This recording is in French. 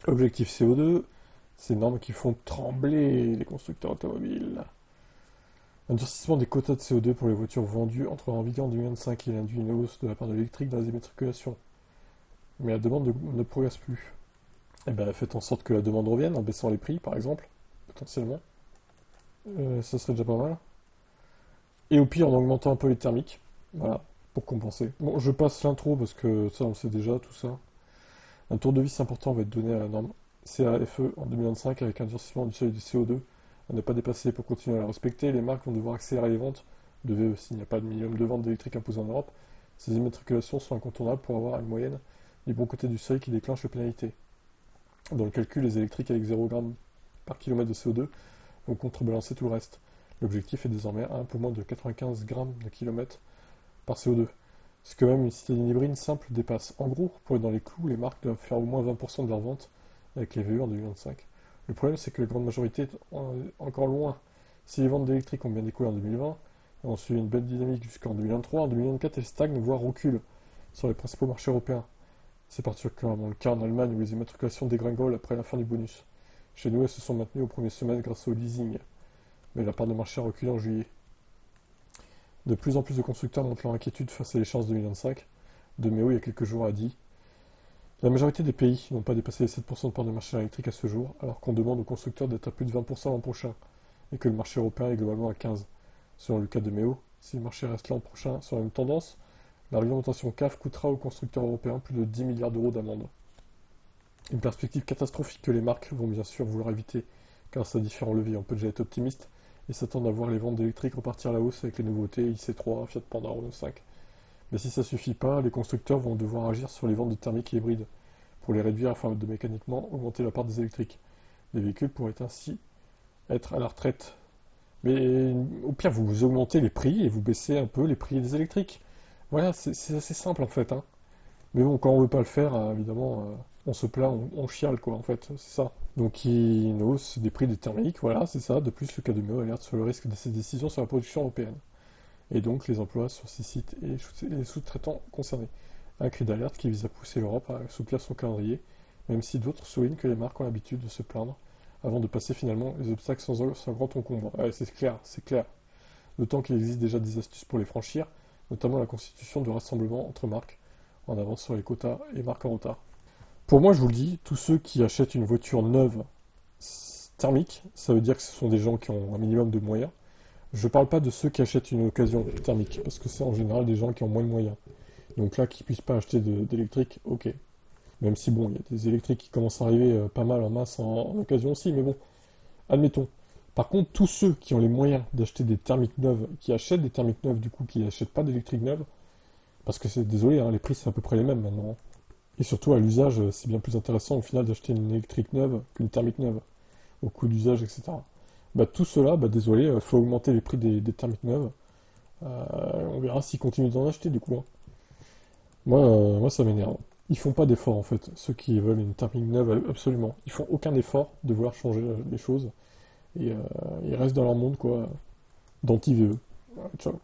Objectif CO2, ces normes qui font trembler les constructeurs automobiles. Un durcissement des quotas de CO2 pour les voitures vendues entrera en vigueur en 2025 et induit une hausse de la part de l'électrique dans les immatriculations. Mais la demande ne progresse plus. Eh ben, faites en sorte que la demande revienne en baissant les prix, par exemple, potentiellement. Ça serait déjà pas mal. Et au pire, en augmentant un peu les thermiques. Voilà, pour compenser. Bon, je passe l'intro parce que ça, on sait déjà tout ça. Un tour de vis important va être donné à la norme CAFE en 2025 avec un durcissement du seuil du CO2 à ne pas dépasser pour continuer à la respecter. Les marques vont devoir accélérer les ventes de VE s'il n'y a pas de minimum de vente d'électrique imposé en Europe. Ces immatriculations sont incontournables pour avoir une moyenne du bon côté du seuil qui déclenche les pénalités. Dans le calcul, les électriques avec 0 g par kilomètre de CO2 vont contrebalancer tout le reste. L'objectif est désormais un peu moins de 95 grammes de kilomètre par CO2. Ce que même une citadine hybride simple dépasse. En gros, pour être dans les clous, les marques doivent faire au moins 20% de leurs ventes avec les VE en 2025. Le problème, c'est que la grande majorité est encore loin. Si les ventes d'électriques ont bien décollé en 2020, et ont suivi une belle dynamique jusqu'en 2023, en 2024, elles stagnent, voire reculent sur les principaux marchés européens. C'est particulièrement le cas en Allemagne où les immatriculations dégringolent après la fin du bonus. Chez nous, elles se sont maintenues au premier semestre grâce au leasing, mais la part de marché a reculé en juillet. De plus en plus de constructeurs montrent leur inquiétude face à l'échéance 2025. De Méo, il y a quelques jours, a dit: la majorité des pays n'ont pas dépassé les 7% de part de marché électrique à ce jour, alors qu'on demande aux constructeurs d'être à plus de 20% l'an prochain, et que le marché européen est globalement à 15%. Selon le cas de Méo, si le marché reste l'an prochain sur la même tendance, la réglementation CAF coûtera aux constructeurs européens plus de 10 milliards d'euros d'amende. Une perspective catastrophique que les marques vont bien sûr vouloir éviter, car à différents leviers. On peut déjà être optimiste et s'attendre à voir les ventes d'électriques repartir à la hausse avec les nouveautés IC3, Fiat Panda, Renault 5. Mais si ça suffit pas, les constructeurs vont devoir agir sur les ventes de thermiques et hybrides, pour les réduire afin de mécaniquement augmenter la part des électriques. Les véhicules pourraient ainsi être à la retraite. Mais au pire, vous augmentez les prix et vous baissez un peu les prix des électriques. Voilà, c'est assez simple en fait. Hein. Mais bon, quand on veut pas le faire, évidemment, on se plaint, on chiale quoi en fait, c'est ça. Donc une hausse des prix des thermiques, voilà, c'est ça. De plus, le cas de Méo alerte sur le risque de ces décisions sur la production européenne. Et donc les emplois sur ces sites et les sous-traitants concernés. Un cri d'alerte qui vise à pousser l'Europe à assouplir son calendrier, même si d'autres soulignent que les marques ont l'habitude de se plaindre avant de passer finalement les obstacles sans grand encombre. Ouais, c'est clair, c'est clair. D'autant qu'il existe déjà des astuces pour les franchir, notamment la constitution de rassemblements entre marques, en avance sur les quotas et marques en retard. Pour moi, je vous le dis, tous ceux qui achètent une voiture neuve thermique, ça veut dire que ce sont des gens qui ont un minimum de moyens. Je parle pas de ceux qui achètent une occasion thermique, parce que c'est en général des gens qui ont moins de moyens. Donc là, qui puissent pas acheter d'électrique, ok. Même si bon, il y a des électriques qui commencent à arriver pas mal en masse en occasion aussi, mais bon, admettons. Par contre, tous ceux qui ont les moyens d'acheter des thermiques neuves, qui achètent des thermiques neuves du coup, qui n'achètent pas d'électrique neuve, parce que c'est désolé, hein, les prix c'est à peu près les mêmes maintenant. Et surtout à l'usage, c'est bien plus intéressant au final d'acheter une électrique neuve qu'une thermique neuve, au coût d'usage, etc. Bah tout cela, bah désolé, faut augmenter les prix des thermiques neuves. On verra s'ils continuent d'en acheter du coup. Hein. Moi ça m'énerve. Ils font pas d'efforts en fait, ceux qui veulent une thermique neuve absolument. Ils font aucun effort de vouloir changer les choses. Et ils restent dans leur monde quoi, d'anti-VE. Voilà, ciao.